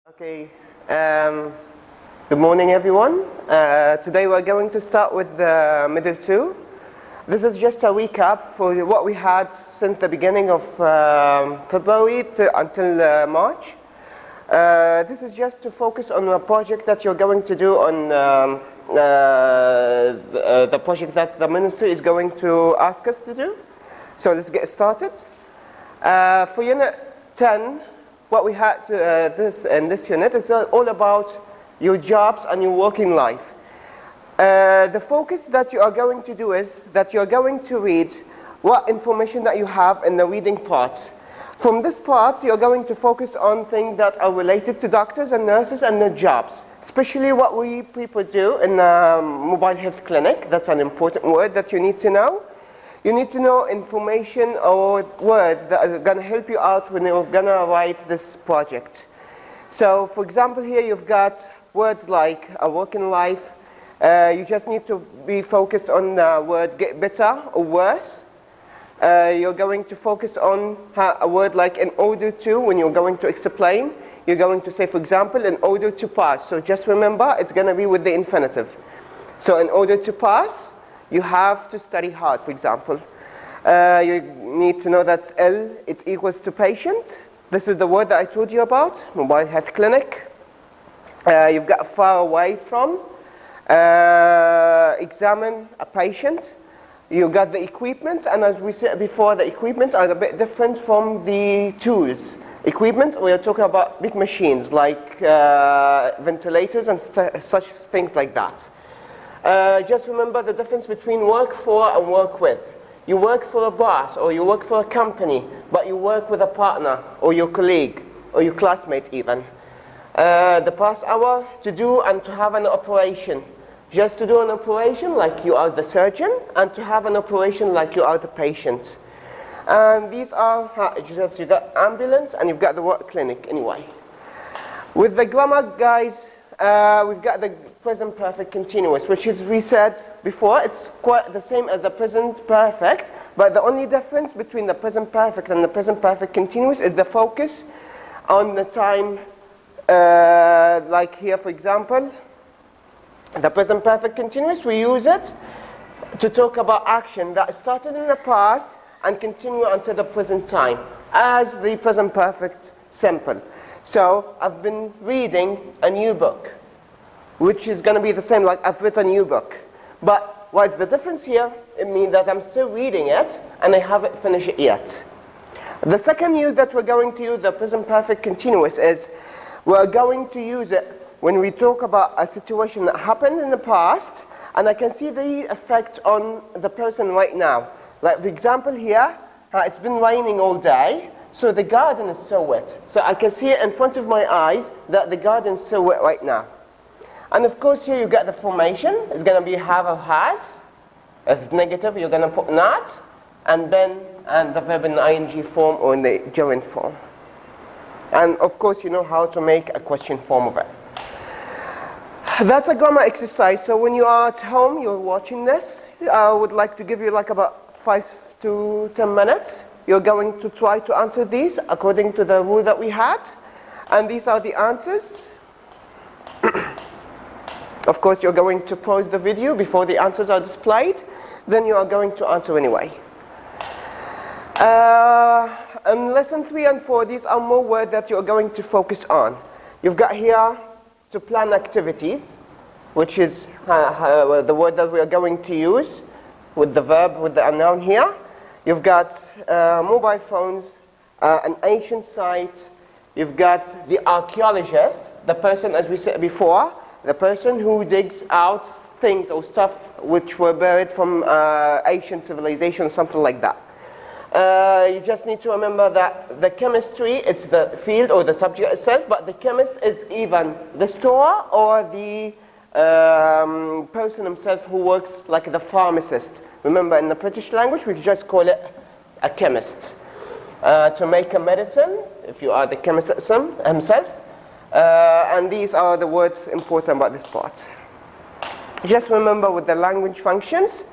Okay, good morning everyone. Today we're going to start with the middle two. This is just a recap for what we had since the beginning of February until March. This is just to focus on a project that you're going to do on the project that the ministry is going to ask us to do. So let's get started. For Unit 10, what we had in this unit is all about your jobs and your working life. The focus that you are going to do is that you're going to read what information that you have in the reading part. From this part, you're going to focus on things that are related to doctors and nurses and their jobs, especially what we people do in the mobile health clinic. That's an important word that you need to know. You need to know information or words that are going to help you out when you're going to write this project. So, for example, here you've got words like a working life. You just need to be focused on the word get better or worse. You're going to focus on a word like in order to. When you're going to explain, you're going to say, for example, in order to pass. So just remember, it's going to be with the infinitive. So in order to pass, you have to study hard, for example. You need to know that L, it's equals to patient. This is the word that I told you about, mobile health clinic. You've got far away from. Examine a patient. You got the equipment, and as we said before, the equipment are a bit different from the tools. Equipment, we are talking about big machines like ventilators and such things like that. Just remember the difference between work for and work with. You work for a boss or you work for a company, but you work with a partner or your colleague or your classmate even. The past hour, to do and to have an operation. Just to do an operation like you are the surgeon, and to have an operation like you are the patient. And these are, just you got ambulance and you've got the work clinic anyway. With the grammar, guys, we've got the present perfect continuous, which is, we said before, it's quite the same as the present perfect, but the only difference between the present perfect and the present perfect continuous is the focus on the time, like here, for example, the present perfect continuous, we use it to talk about action that started in the past and continue until the present time, as the present perfect simple. So, I've been reading a new book, which is going to be the same like I've written a new book. But what's the difference here? It means that I'm still reading it and I haven't finished it yet. The second use that we're going to use the present perfect continuous is we're going to use it when we talk about a situation that happened in the past and I can see the effect on the person right now. Like for example here, it's been raining all day, so the garden is so wet. So I can see it in front of my eyes that the garden is so wet right now. And of course here you get the formation. It's going to be have or has. If negative, you're going to put not. And then the verb in the ing form or in the gerund form. And of course you know how to make a question form of it. That's a grammar exercise. So when you are at home, you're watching this, I would like to give you like about 5 to 10 minutes. You're going to try to answer these according to the rule that we had. And these are the answers. Of course, you're going to pause the video before the answers are displayed. Then you are going to answer anyway. In lesson 3 and 4, these are more words that you're going to focus on. You've got here to plan activities, which is the word that we are going to use with the verb, with the noun here. You've got mobile phones, an ancient site. You've got the archaeologist, the person, as we said before, the person who digs out things or stuff which were buried from ancient civilization or something like that. You just need to remember that the chemistry, it's the field or the subject itself, but the chemist is even the store or the person himself who works like the pharmacist. Remember, in the British language, we just call it a chemist. To make a medicine, if you are the chemist himself. And these are the words important about this part. Just remember with the language functions,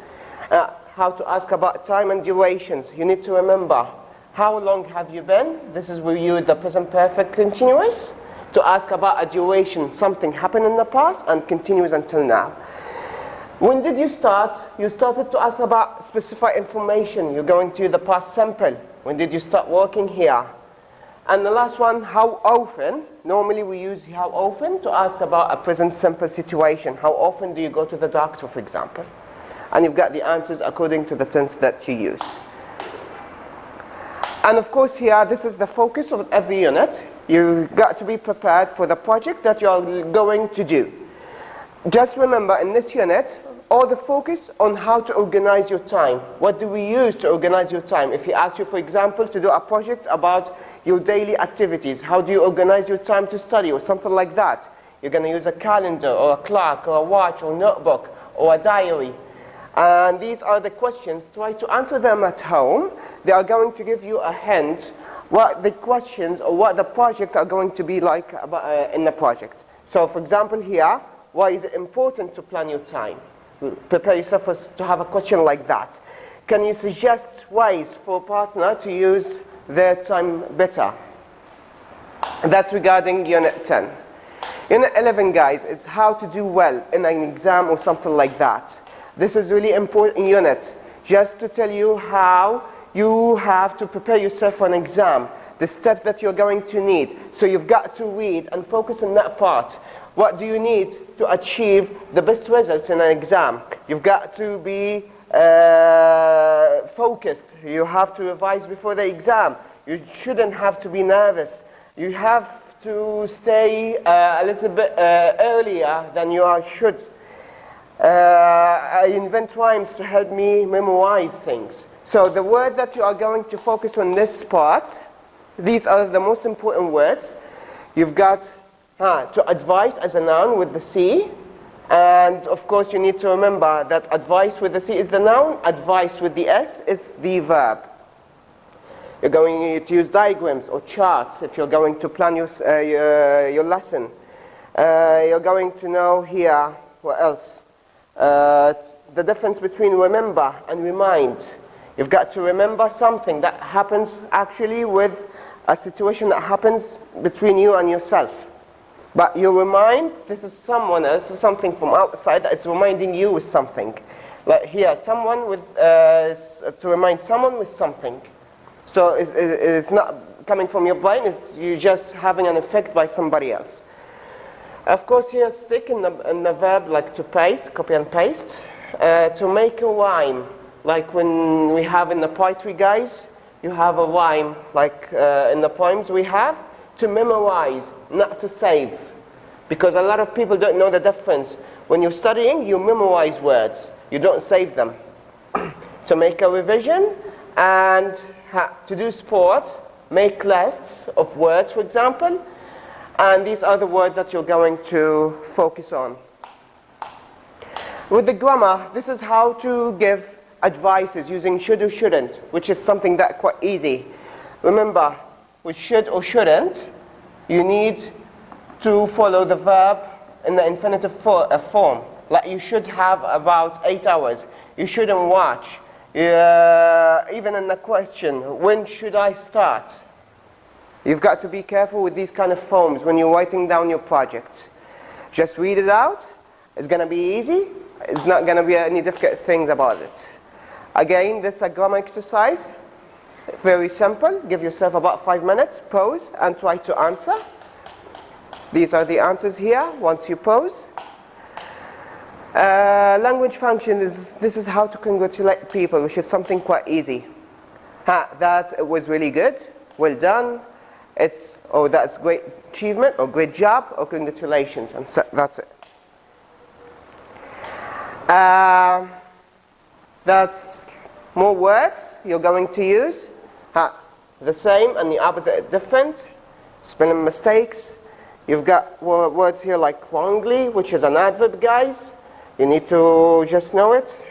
how to ask about time and durations. You need to remember, how long have you been? This is where you use the present perfect continuous. to ask about a duration, something happened in the past and continues until now. When did you start? You started to ask about specific information. You're going to the past simple. When did you start working here? And the last one, how often? Normally we use how often to ask about a present simple situation. How often do you go to the doctor, for example? And you've got the answers according to the tense that you use. And of course here, this is the focus of every unit. You've got to be prepared for the project that you're going to do. Just remember, in this unit, all the focus on how to organize your time. What do we use to organize your time? If he asks you, for example, to do a project about your daily activities, how do you organize your time to study or something like that? You're going to use a calendar or a clock or a watch or notebook or a diary. And these are the questions. Try to answer them at home. They are going to give you a hint what the questions or what the projects are going to be like in the project. So for example here, why is it important to plan your time? Prepare yourself to have a question like that. Can you suggest ways for a partner to use their time better? That's regarding Unit 10. Unit 11, guys, is how to do well in an exam or something like that. This is really important unit, just to tell you how you have to prepare yourself for an exam, the steps that you're going to need. So you've got to read and focus on that part. What do you need to achieve the best results in an exam? You've got to be focused. You have to revise before the exam. You shouldn't have to be nervous. You have to stay a little bit earlier than you should. I invent rhymes to help me memorize things. So the word that you are going to focus on this part, these are the most important words. You've got to advise as a noun with the C. And of course you need to remember that advice with the C is the noun, advice with the S is the verb. You're going to use diagrams or charts if you're going to plan your lesson. You're going to know here, what else? The difference between remember and remind. You've got to remember something that happens actually with a situation that happens between you and yourself. But you remind, this is someone else, this is something from outside that is reminding you with something. Like here, someone with, to remind someone with something. So it's not coming from your brain, it's you just having an effect by somebody else. Of course here, stick in the verb like to paste, copy and paste. To make a rhyme, like when we have in the poetry, guys, you have a rhyme, like in the poems we have. To memorize, not to save. Because a lot of people don't know the difference. When you're studying, you memorize words. You don't save them. To make a revision and to do sports, make lists of words, for example. And these are the words that you're going to focus on. With the grammar, this is how to give advices using should or shouldn't, which is something that's quite easy. Remember, with should or shouldn't, you need to follow the verb in the infinitive form. Like you should have about 8 hours. You shouldn't watch. Even in the question, when should I start? You've got to be careful with these kind of forms when you're writing down your project. Just read it out. It's going to be easy. It's not going to be any difficult things about it. Again, this is a grammar exercise. Very simple. Give yourself about 5 minutes, pause, and try to answer. These are the answers here, once you pause. Language functions, this is how to congratulate people, which is something quite easy. That was really good, well done. It's, oh, that's great achievement, or great job, or congratulations, and so that's it. That's more words you're going to use. The same and the opposite are different. Spelling mistakes. You've got words here like wrongly, which is an adverb, guys. You need to just know it.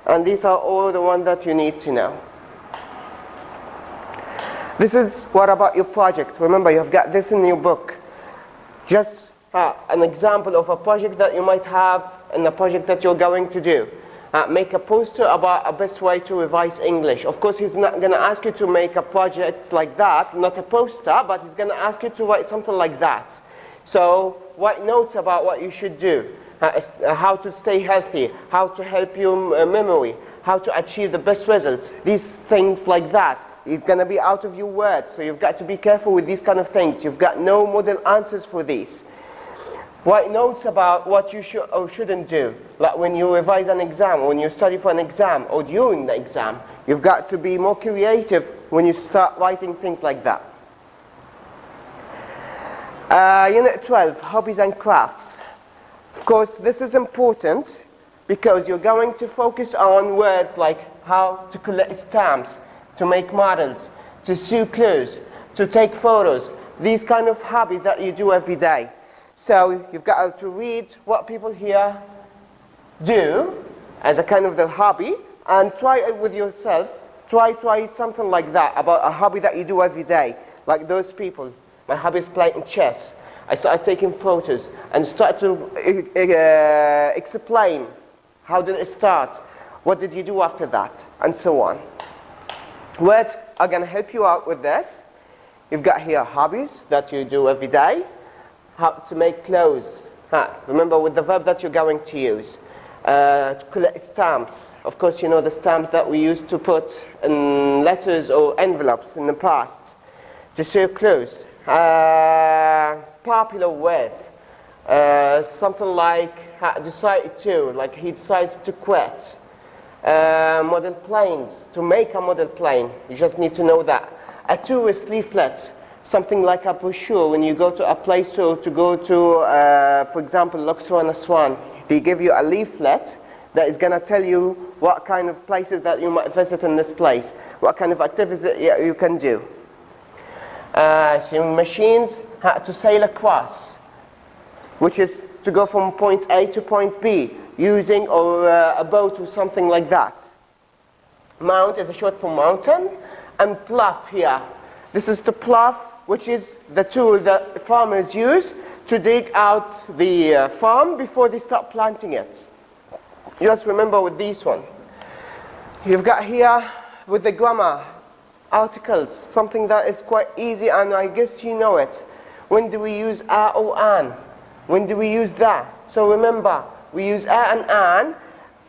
And these are all the ones that you need to know. This is what about your project. Remember, you've got this in your book. Just an example of a project that you might have and the project that you're going to do. make a poster about a best way to revise English. Of course, he's not going to ask you to make a project like that, not a poster, but he's going to ask you to write something like that. So write notes about what you should do, how to stay healthy, how to help your memory, how to achieve the best results, these things like that. It's going to be out of your words, so you've got to be careful with these kind of things. You've got no model answers for these. Write notes about what you should or shouldn't do. Like when you revise an exam, or when you study for an exam, or during the exam. You've got to be more creative when you start writing things like that. Unit 12, hobbies and crafts. Of course, this is important because you're going to focus on words like how to collect stamps, to make models, to sew clothes, to take photos. These kind of hobbies that you do every day. So you've got to read what people here do as a kind of the hobby and try it with yourself. Try something like that about a hobby that you do every day. Like those people. My hobby is playing chess. I started taking photos and started to explain how did it start, what did you do after that, and so on. Words are going to help you out with this. You've got here hobbies that you do every day. How to make clothes. Remember with the verb that you're going to use. To collect stamps. Of course, you know the stamps that we used to put in letters or envelopes in the past. To sew clothes. Popular word. Something like decided to, like he decides to quit. Model planes. To make a model plane. You just need to know that. A tourist leaflet. Something like a brochure when you go to a place or to go to, for example, Luxor and Aswan. They give you a leaflet that is going to tell you what kind of places that you might visit in this place, what kind of activities that you can do. Sewing machines, to sail across, which is to go from point A to point B, using or a boat or something like that. Mount is a short for mountain, and plough here. This is to plough, which is the tool that farmers use to dig out the farm before they start planting it. Just remember with this one. You've got here with the grammar, articles, something that is quite easy and I guess you know it. When do we use a or an? When do we use that? So remember, we use a and an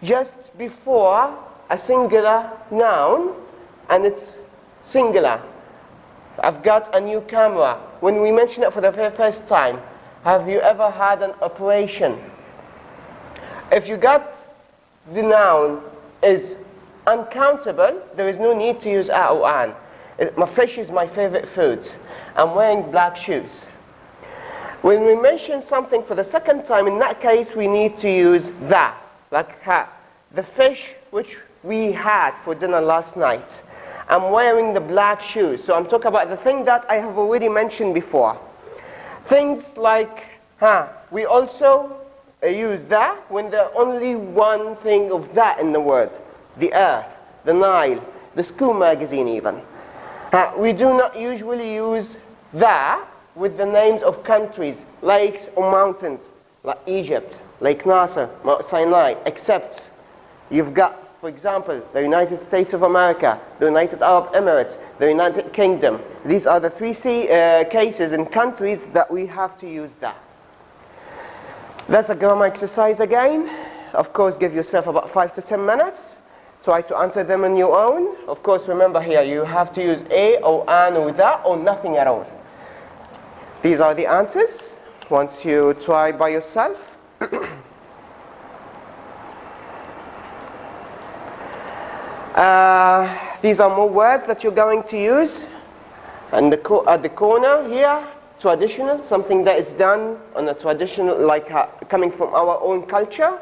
just before a singular noun and it's singular. I've got a new camera. When we mention it for the very first time, have you ever had an operation? If you got the noun is uncountable, there is no need to use a or an. My fish is my favorite food. I'm wearing black shoes. When we mention something for the second time, in that case we need to use that. Like the fish which we had for dinner last night. I'm wearing the black shoes. So I'm talking about the thing that I have already mentioned before. Things like, we also use that when there's only one thing of that in the word. The earth, the Nile, the school magazine even. We do not usually use that with the names of countries, lakes or mountains, like Egypt, Lake Nasser, Mount Sinai, except you've got, for example, the United States of America, the United Arab Emirates, the United Kingdom. These are the three cases in countries that we have to use that. That's a grammar exercise again. Of course, give yourself about 5 to 10 minutes. Try to answer them on your own. Of course, remember here, you have to use a or an or that or nothing at all. These are the answers. Once you try by yourself. These are more words that you're going to use. And at the corner here, traditional, something that is done on a traditional, like coming from our own culture.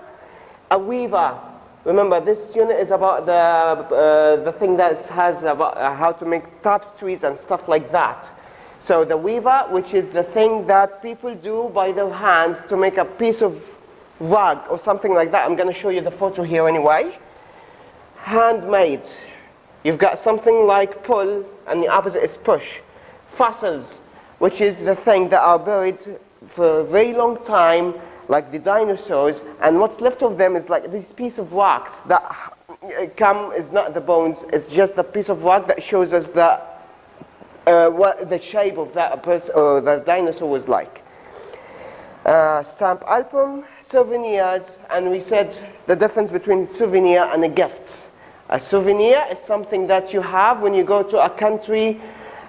A weaver. Remember, this unit is about the thing that has about how to make tapestries and stuff like that. So the weaver, which is the thing that people do by their hands to make a piece of rug or something like that. I'm going to show you the photo here anyway. Handmade. You've got something like pull, and the opposite is push. Fossils, which is the thing that are buried for a very long time like the dinosaurs, and what's left of them is like this piece of rocks that is not the bones, it's just the piece of rock that shows us what the shape of that person or the dinosaur was like. Stamp album, souvenirs, and we said the difference between souvenir and a gift. A souvenir is something that you have when you go to a country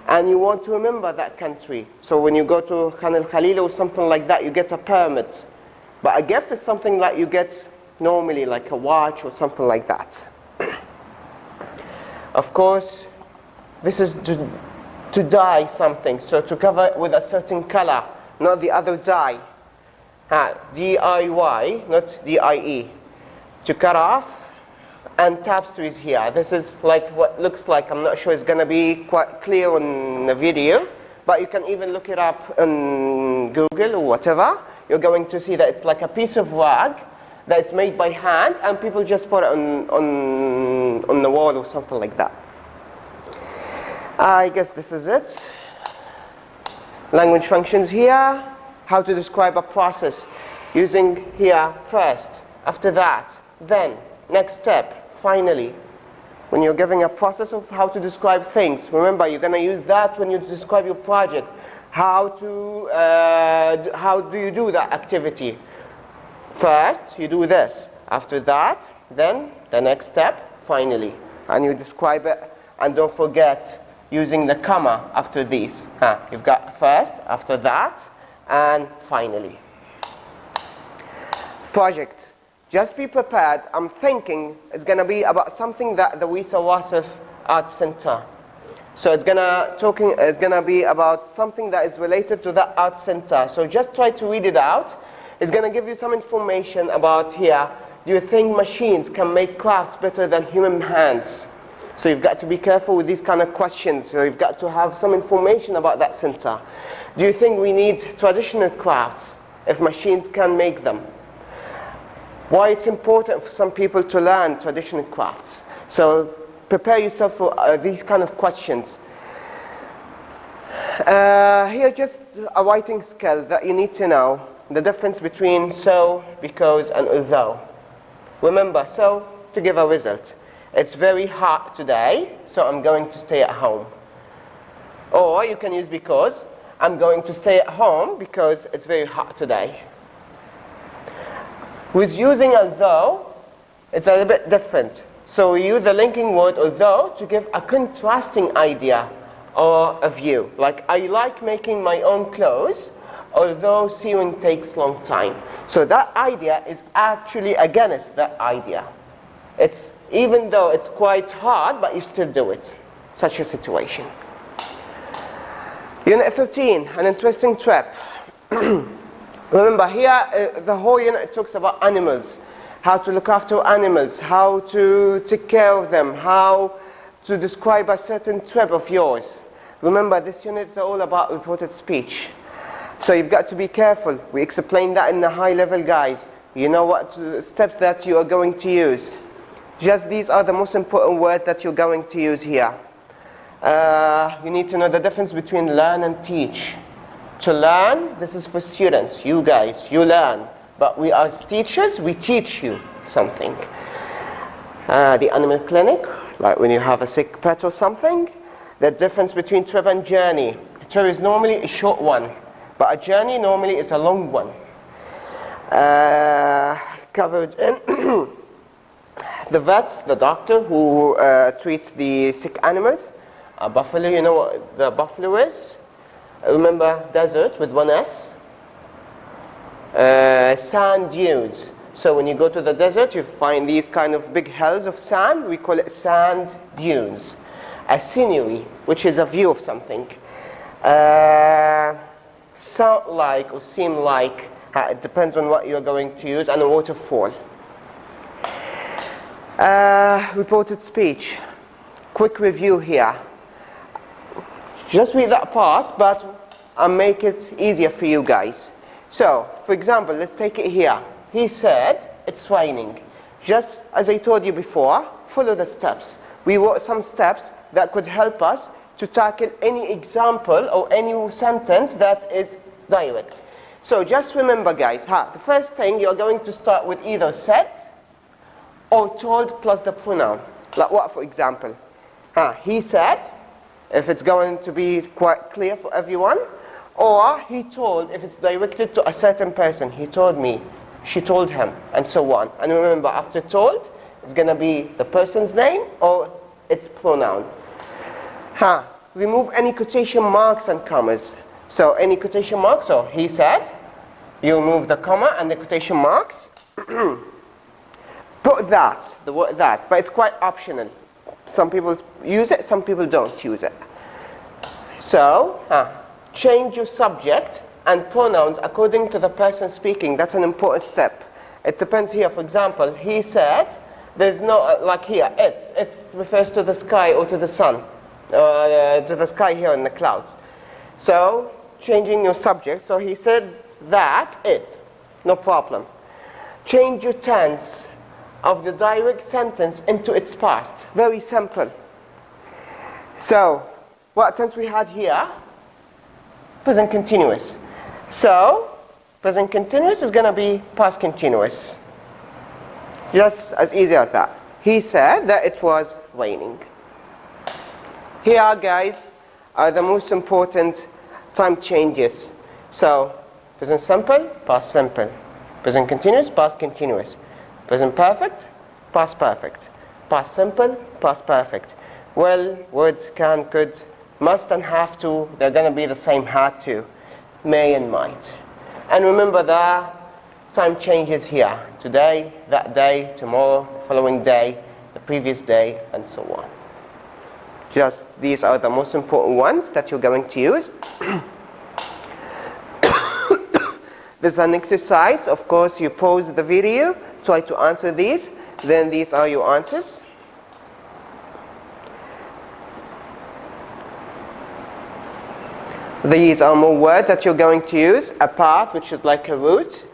and you want to remember that country. So when you go to Khan al-Khalil or something like that, you get a permit. But a gift is something that you get normally, like a watch or something like that. Of course, this is to dye something, so to cover it with a certain color, not the other dye. D-I-Y, not D-I-E. To cut off, and tapestries here. This is like what looks like, I'm not sure it's going to be quite clear on the video, but you can even look it up on Google or whatever. You're going to see that it's like a piece of rag that's made by hand, and people just put it on the wall or something like that. I guess this is it. Language functions here. How to describe a process using here first, after that, then, next step, finally. When you're giving a process of how to describe things, remember you're going to use that when you describe your project. How do you do that activity? First, you do this. After that, then the next step, finally. And you describe it, and don't forget using the comma after these. You've got first, after that, and finally. Project. Just be prepared. I'm thinking it's going to be about something that the Wisa Wasif Arts Center. So it's going to be about something that is related to that art center. So just try to read it out. It's going to give you some information about here. Do you think machines can make crafts better than human hands? So you've got to be careful with these kind of questions. So you've got to have some information about that center. Do you think we need traditional crafts if machines can make them? Why it's important for some people to learn traditional crafts. So prepare yourself for these kind of questions. Here just a writing skill that you need to know. The difference between so, because, and although. Remember, so to give a result. It's very hot today, so I'm going to stay at home. Or you can use because. I'm going to stay at home because it's very hot today. With using although, it's a little bit different. So we use the linking word although to give a contrasting idea or a view. Like, I like making my own clothes, although sewing takes long time. So that idea is actually against that idea. It's, even though it's quite hard, but you still do it. Such a situation. Unit 13, an interesting trip. Remember here, the whole unit talks about animals, how to look after animals, how to take care of them, how to describe a certain trip of yours. Remember, this unit is all about reported speech. So you've got to be careful. We explained that in the high level, guys. You know what steps that you are going to use. Just these are the most important words that you're going to use here. You need to know the difference between learn and teach. To learn, this is for students. You guys, you learn. But we as teachers, we teach you something. The animal clinic, like when you have a sick pet or something. The difference between trip and journey. A trip is normally a short one, but a journey normally is a long one. Covered in the vets, the doctor who treats the sick animals. A buffalo, you know what the buffalo is? Remember, desert with one S. Sand dunes. So when you go to the desert, you find these kind of big hills of sand. We call it sand dunes. A scenery, which is a view of something. Sound like or seem like, it depends on what you're going to use, and a waterfall. Reported speech. Quick review here. Just read that part, but I'll make it easier for you guys. So, for example, let's take it here. He said, it's raining. Just as I told you before, follow the steps. We wrote some steps that could help us to tackle any example or any sentence that is direct. So just remember, guys, the first thing you're going to start with either said or told plus the pronoun. Like what, for example? He said, if it's going to be quite clear for everyone, or he told if it's directed to a certain person. He told me, she told him, and so on. And remember, after told, it's going to be the person's name or its pronoun. Remove any quotation marks and commas. So any quotation marks, or he said, you remove the comma and the quotation marks. Put that, the word that, but it's quite optional. Some people use it, some people don't use it. So, change your subject and pronouns according to the person speaking. That's an important step. It depends here. For example, he said, there's no, like here, it refers to the sky or to the sun, to the sky here in the clouds. So, changing your subject. So he said that, it, no problem. Change your tense of the direct sentence into its past. Very simple. So, what tense we had here? Present continuous. So, present continuous is going to be past continuous. Just as easy as that. He said that it was raining. Here, guys, are the most important time changes. So, present simple, past simple. Present continuous, past continuous. Present perfect, past perfect. Past simple, past perfect. Will, would, can, could, must and have to, they're going to be the same, had to, may and might. And remember the time changes here. Today, that day, tomorrow, the following day, the previous day, and so on. Just these are the most important ones that you're going to use. This is an exercise. Of course, you pause the video, try to answer these. Then these are your answers. These are more words that you're going to use. A path, which is like a route,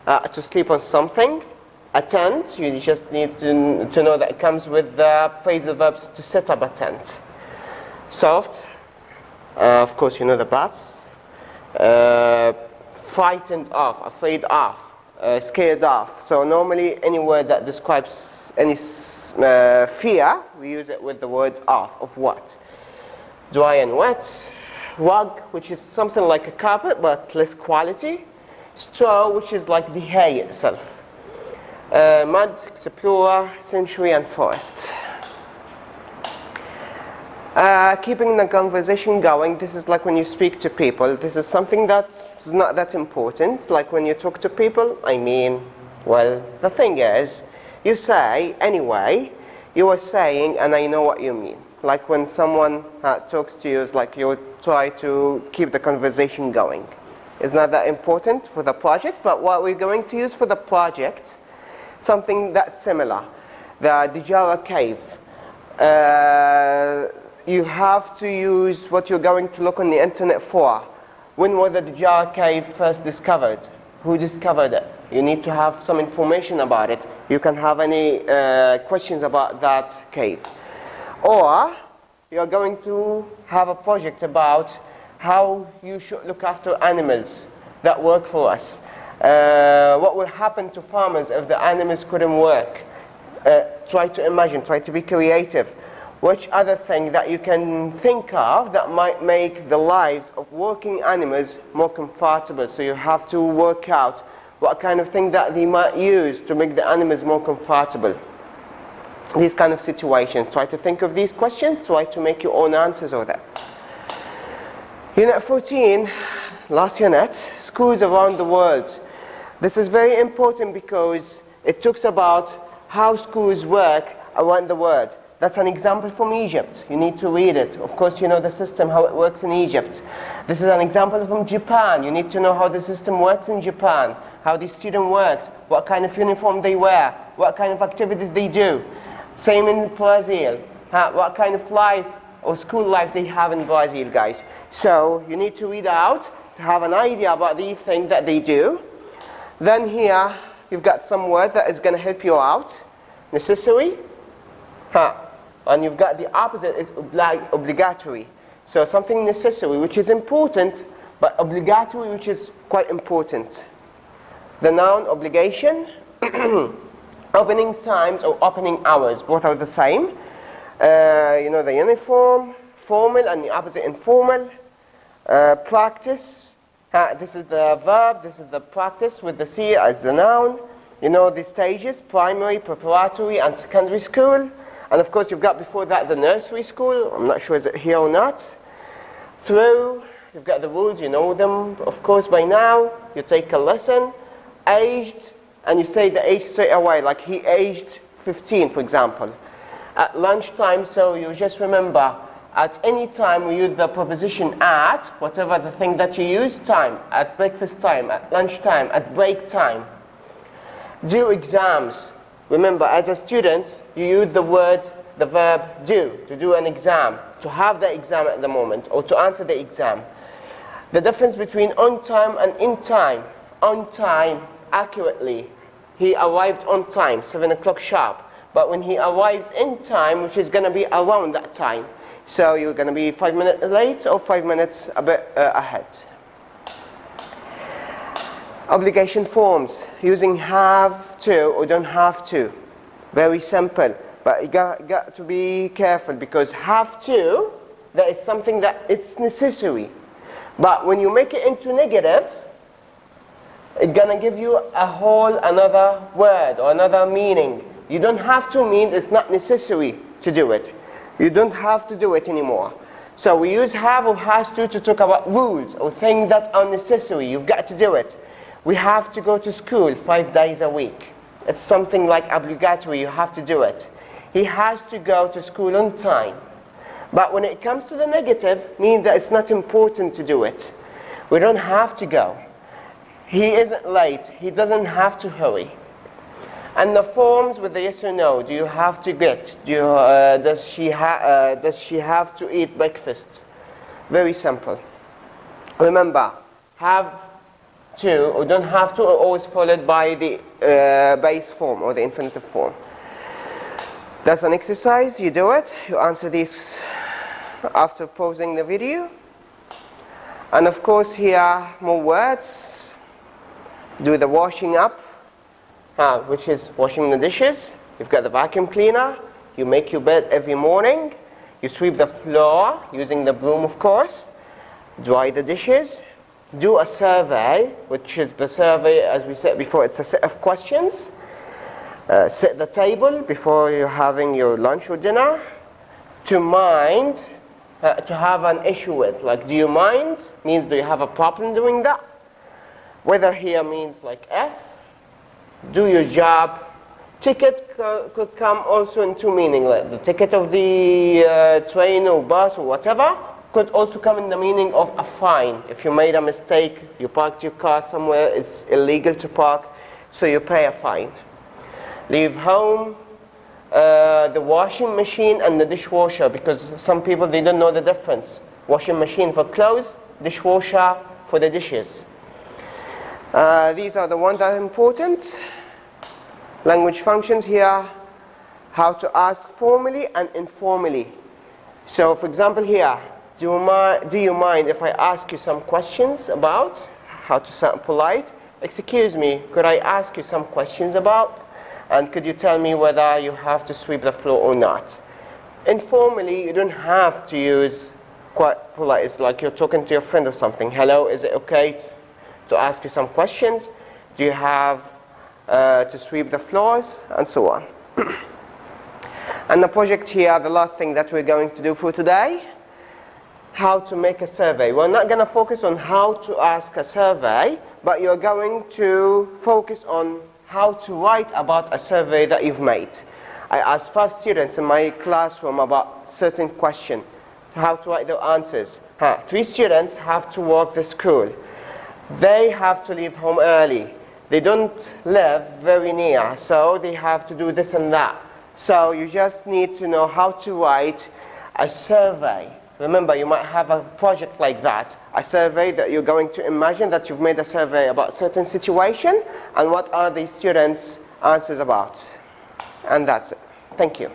to sleep on something. A tent, you just need to know that it comes with the phrasal verbs to set up a tent. Soft, of course you know the paths. Frightened of, afraid of, scared of. So normally any word that describes any fear, we use it with the word of what. Dry and wet. Rug, which is something like a carpet but less quality. Straw, which is like the hay itself. Mud, explorer, century, and forest. Keeping the conversation going, this is like when you speak to people. This is something that's not that important. Like when you talk to people, well, the thing is, you say, anyway, you are saying, and I know what you mean. Like when someone talks to you, it's like you try to keep the conversation going. It's not that important for the project, but what we're going to use for the project, something that's similar. The Djara cave. You have to use what you're going to look on the internet for. When was the Djara cave first discovered? Who discovered it? You need to have some information about it. You can have any questions about that cave. Or you're going to have a project about how you should look after animals that work for us. What will happen to farmers if the animals couldn't work? Try to imagine, try to be creative. Which other thing that you can think of that might make the lives of working animals more comfortable? So you have to work out what kind of thing that they might use to make the animals more comfortable. These kind of situations. Try to think of these questions, try to make your own answers of that. Unit 14, last unit, schools around the world. This is very important because it talks about how schools work around the world. That's an example from Egypt. You need to read it. Of course, you know the system, how it works in Egypt. This is an example from Japan. You need to know how the system works in Japan, how the student works, what kind of uniform they wear, what kind of activities they do. Same in Brazil. What kind of life or school life they have in Brazil, guys. So you need to read out to have an idea about the thing that they do. Then here, you've got some word that is going to help you out. Necessary. And you've got the opposite is obligatory. So something necessary, which is important, but obligatory, which is quite important. The noun obligation, opening times or opening hours, both are the same. You know, the uniform, formal, and the opposite informal. Practice, this is the verb, this is the practice with the C as the noun. You know the stages, primary, preparatory, and secondary school. And of course, you've got before that the nursery school. I'm not sure is it here or not. Through, you've got the rules, you know them, of course, by now. You take a lesson. Aged, and you say the age straight away, like he aged 15, for example. At lunchtime, so you just remember, at any time we use the preposition at, whatever the thing that you use, time, at breakfast time, at lunchtime, at break time. Do exams. Remember, as a student, you use the verb do, to do an exam, to have the exam at the moment, or to answer the exam. The difference between on time and in time. On time, accurately. He arrived on time, 7 o'clock sharp. But when he arrives in time, which is going to be around that time. So you're going to be 5 minutes late or 5 minutes a bit ahead. Obligation forms, using have to or don't have to. Very simple, but you got to be careful, because have to, that is something that it's necessary. But when you make it into negative, it's going to give you a whole another word or another meaning. You don't have to means it's not necessary to do it. You don't have to do it anymore. So we use have or has to talk about rules or things that are necessary. You've got to do it. We have to go to school 5 days a week. It's something like obligatory. You have to do it. He has to go to school on time. But when it comes to the negative, means that it's not important to do it. We don't have to go. He isn't late. He doesn't have to hurry. And the forms with the yes or no. Do you have to get? Does she have to eat breakfast? Very simple. Remember, have to or don't have to are always followed by the base form or the infinitive form. That's an exercise. You do it. You answer these after pausing the video. And of course, here more words. Do the washing up, which is washing the dishes. You've got the vacuum cleaner. You make your bed every morning. You sweep the floor using the broom, of course. Dry the dishes. Do a survey, which is the survey, as we said before, it's a set of questions. Set the table before you're having your lunch or dinner. To mind, to have an issue with. Like, do you mind? Means, do you have a problem doing that? Whether here means like F. Do your job. Ticket could come also in two meanings. Like the ticket of the train or bus or whatever could also come in the meaning of a fine. If you made a mistake, you parked your car somewhere, it's illegal to park, so you pay a fine. Leave home, the washing machine and the dishwasher, because some people, they don't know the difference. Washing machine for clothes, dishwasher for the dishes. These are the ones that are important. Language functions here, how to ask formally and informally. So for example here, do you mind if I ask you some questions about how to sound polite? Excuse me, could I ask you some questions about? And could you tell me whether you have to sweep the floor or not? Informally, you don't have to use quite polite. It's like you're talking to your friend or something. Hello, is it okay to ask you some questions? Do you have to sweep the floors? And so on. And the project here, the last thing that we're going to do for today, how to make a survey. We're not going to focus on how to ask a survey, but you're going to focus on how to write about a survey that you've made. I asked 5 students in my classroom about certain question, how to write their answers. 3 students have to walk to school. They have to leave home early. They don't live very near, so they have to do this and that. So you just need to know how to write a survey. Remember, you might have a project like that, a survey that you're going to imagine that you've made a survey about a certain situation, and what are the students' answers about. And that's it. Thank you.